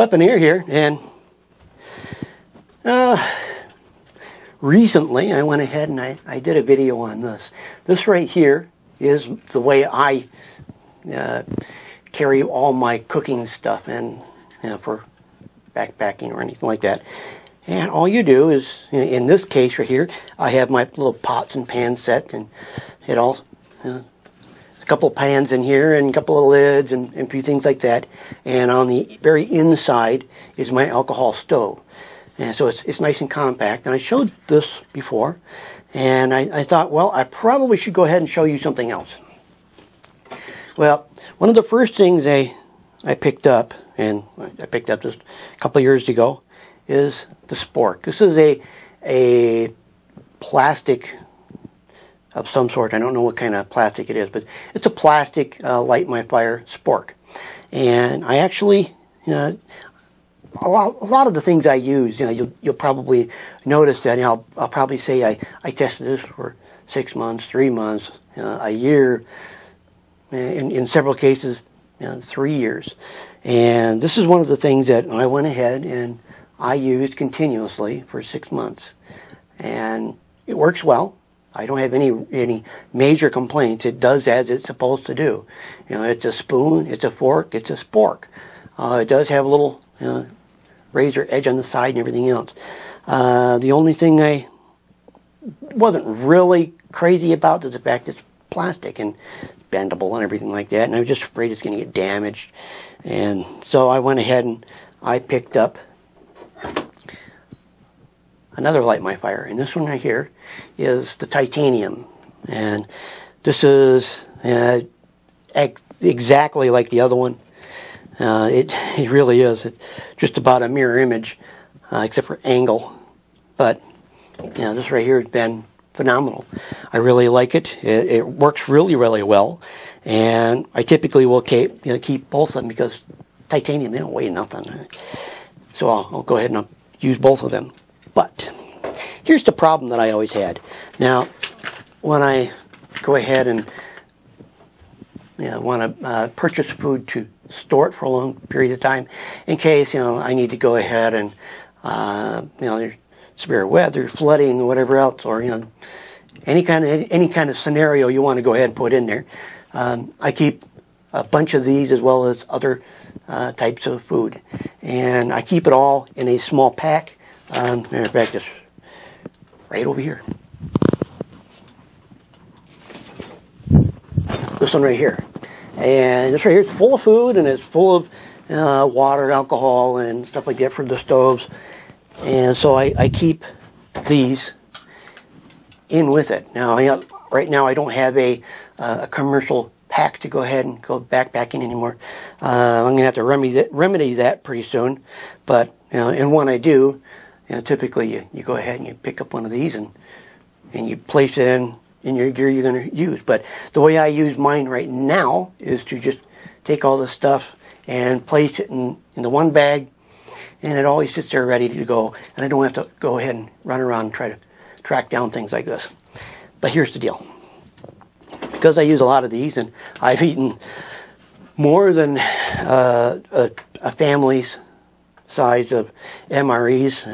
Weaponeer here, and recently I went ahead and I did a video on this. This right here is the way I carry all my cooking stuff and for backpacking or anything like that. And all you do is, in this case right here, I have my little pots and pans set, and it all a couple of pans in here and a couple of lids and a few things like that. And on the very inside is my alcohol stove. And so it's nice and compact. And I showed this before, and I thought, well, I probably should go ahead and show you something else. Well, one of the first things I picked up, and I picked up this a couple of years ago, is the Spork. This is a plastic of some sort. I don't know what kind of plastic it is, but it's a plastic light my fire Spork. And I actually, a lot of the things I use, you'll probably notice that. I'll probably say I tested this for 6 months, 3 months, a year, in several cases, 3 years. And this is one of the things that I went ahead and I used continuously for 6 months, and it works well. I don't have any major complaints. It does as it's supposed to do. It's a spoon, it's a fork, it's a spork. It does have a little razor edge on the side and everything else. The only thing I wasn't really crazy about is the fact it's plastic and bendable and everything like that, and I was just afraid it's going to get damaged. And so I went ahead and I picked up another light my fire, and this one right here is the titanium, and this is exactly like the other one. It really is. It's just about a mirror image, except for angle. But this right here has been phenomenal. I really like it. It works really, really well, and I typically will keep both of them because titanium, they don't weigh nothing. So I'll go ahead and I'll use both of them. But here's the problem that I always had. Now, when I go ahead and want to purchase food to store it for a long period of time, in case I need to go ahead and there's severe weather, flooding, or whatever else, or any kind of scenario you want to go ahead and put in there, I keep a bunch of these as well as other types of food, and I keep it all in a small pack. Matter of fact, it's right over here. This one right here. And this right here is full of food, and it's full of water, alcohol, and stuff like that for the stoves. And so I keep these in with it. Now, right now I don't have a commercial pack to go ahead and go backpacking anymore. I'm going to have to remedy that pretty soon. But and when I do, typically you go ahead and you pick up one of these and you place it in your gear you're going to use. But the way I use mine right now is to just take all this stuff and place it in the one bag, and it always sits there ready to go, and I don't have to go ahead and run around and try to track down things like this. But here's the deal. Because I use a lot of these, and I've eaten more than a family's size of MREs.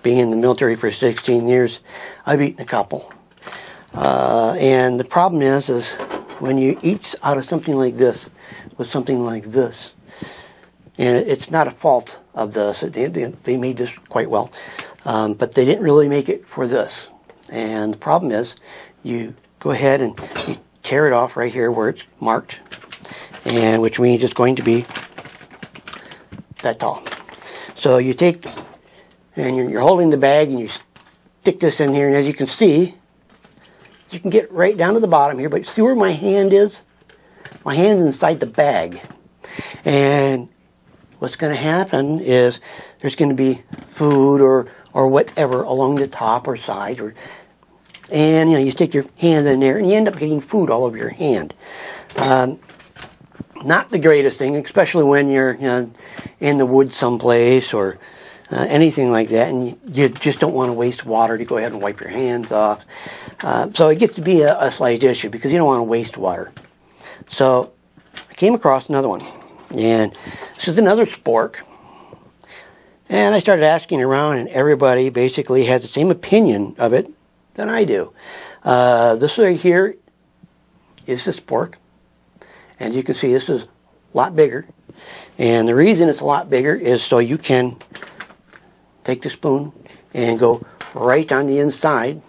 Being in the military for 16 years, I've eaten a couple. And the problem is when you eat out of something like this with something like this, and it's not a fault of this. They made this quite well, but they didn't really make it for this. And the problem is you go ahead and you tear it off right here where it's marked, and which means it's going to be that tall. So you take, and you're holding the bag, and you stick this in here, and as you can see, you can get right down to the bottom here, but see where my hand is? My hand's inside the bag. And what's going to happen is there's going to be food or whatever along the top or side, and you stick your hand in there and you end up getting food all over your hand. Not the greatest thing, especially when you're in the woods someplace or anything like that, and you just don't want to waste water to go ahead and wipe your hands off. So it gets to be a slight issue because you don't want to waste water. So I came across another one, and this is another Spork, And I started asking around, and everybody basically has the same opinion of it than I do. This right here is the Spork. And you can see this is a lot bigger. And the reason it's a lot bigger is so you can take the spoon and go right on the inside,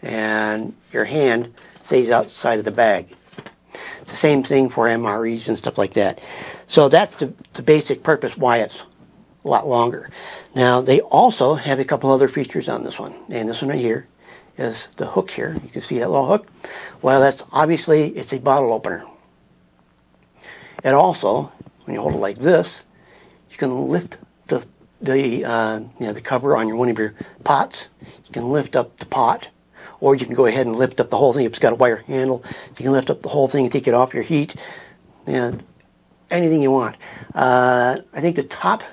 and your hand stays outside of the bag. It's the same thing for MREs and stuff like that. So that's the basic purpose why it's a lot longer. Now, they also have a couple other features on this one. And this one right here is the hook here. You can see that little hook. Well, that's obviously, it's a bottle opener. It also, when you hold it like this, you can lift the cover on one of your pots. You can lift up the pot, or you can go ahead and lift up the whole thing. If it's got a wire handle, you can lift up the whole thing and take it off your heat. Anything you want. I think the top,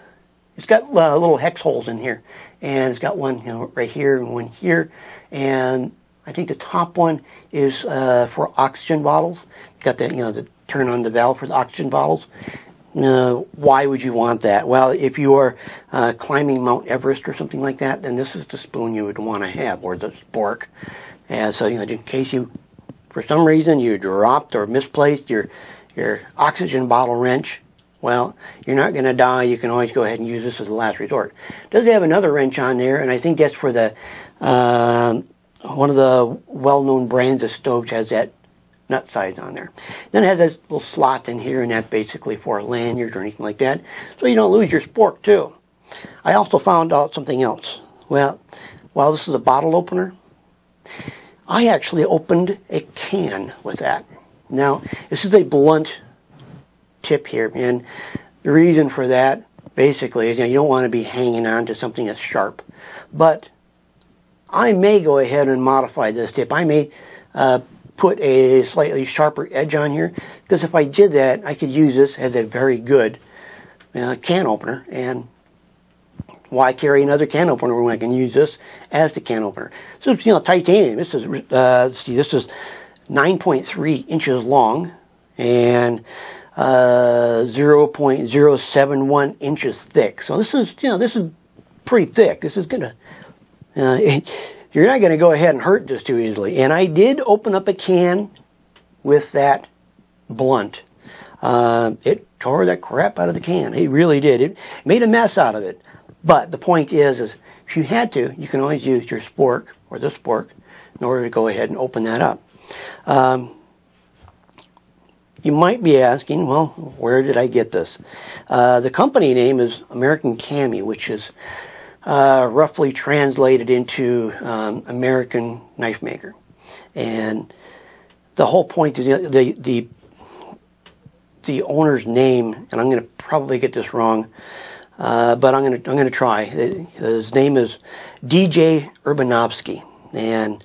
it's got little hex holes in here, and it's got one right here and one here, and I think the top one is for oxygen bottles. It's got the the turn on the valve for the oxygen bottles. Why would you want that? Well, if you are climbing Mount Everest or something like that, then this is the spoon you would want to have, or the Spork. And so, in case you, for some reason, you dropped or misplaced your oxygen bottle wrench, well, you're not going to die. You can always go ahead and use this as a last resort. It does have another wrench on there, and I think that's for the one of the well-known brands of stoves has that nut size on there. Then it has this little slot in here, and that's basically for a lanyard or anything like that, so you don't lose your Spork too. I also found out something else. Well, while this is a bottle opener, I actually opened a can with that. Now, this is a blunt tip here, and the reason for that basically is you don't want to be hanging on to something that's sharp. But I may go ahead and modify this tip. I may put a slightly sharper edge on here, because if I did that, I could use this as a very good can opener. And why carry another can opener when I can use this as the can opener? So it's titanium. This is this is 9.3 inches long and 0.071 inches thick. So this is this is pretty thick. This is gonna you're not going to go ahead and hurt this too easily. And I did open up a can with that blunt. It tore that crap out of the can. It really did. It made a mess out of it. But the point is if you had to, you can always use your Spork or the Spork in order to go ahead and open that up. You might be asking, well, where did I get this? The company name is American Cami, which is roughly translated into American knife maker. And the whole point is the owner's name, and I'm going to probably get this wrong, but I'm going to try. His name is DJ Urbanovsky, and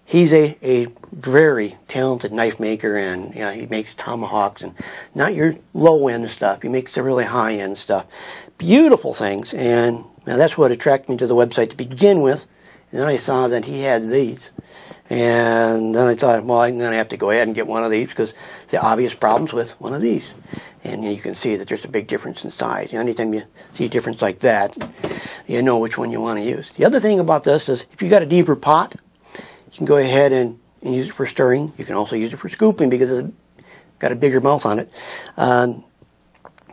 he's a very talented knife maker, and he makes tomahawks and not your low end stuff. He makes the really high end stuff. Beautiful things, and now that's what attracted me to the website to begin with. And then I saw that he had these, and then I thought, well, I'm going to have to go ahead and get one of these because the obvious problems with one of these. And you can see that there's a big difference in size. Anytime you see a difference like that, you know which one you want to use. The other thing about this is if you got a deeper pot, you can go ahead and use it for stirring. You can also use it for scooping because it's got a bigger mouth on it.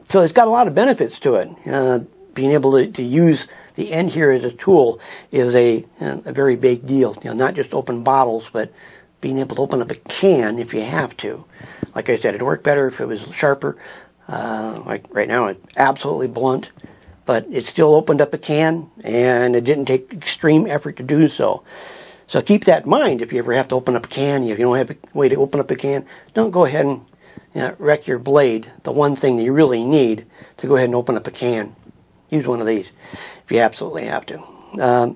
So it's got a lot of benefits to it. Being able to use the end here as a tool is a very big deal. Not just open bottles, but being able to open up a can if you have to. Like I said, it'd work better if it was sharper. Like right now, it's absolutely blunt, but it still opened up a can, and it didn't take extreme effort to do so. So keep that in mind if you ever have to open up a can. If you don't have a way to open up a can, don't go ahead and wreck your blade. The one thing that you really need to go ahead and open up a can. Use one of these if you absolutely have to.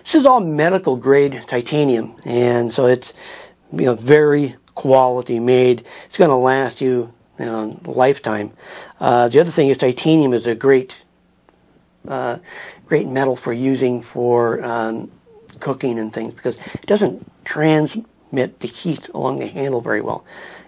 This is all medical grade titanium, and so it's very quality made. It's going to last you a lifetime. The other thing is titanium is a great metal for using for cooking and things because it doesn't transmit transmit the heat along the handle very well.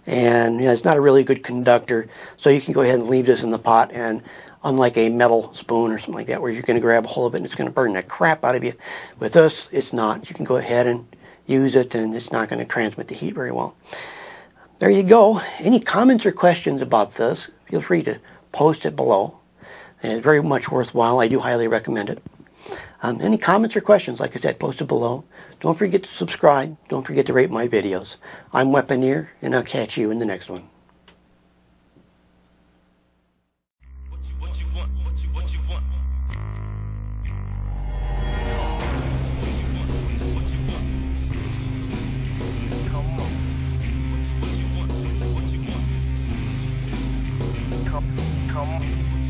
And it's not a really good conductor, so you can go ahead and leave this in the pot, and unlike a metal spoon or something like that where you're going to grab a hold of it and it's going to burn the crap out of you, with this it's not. You can go ahead and use it and it's not going to transmit the heat very well. There you go. Any comments or questions about this, feel free to post it below. And it's very much worthwhile. I do highly recommend it. Any comments or questions, like I said, post it below. Don't forget to subscribe. Don't forget to rate my videos. I'm Weaponeer, and I'll catch you in the next one. What you want? Come on.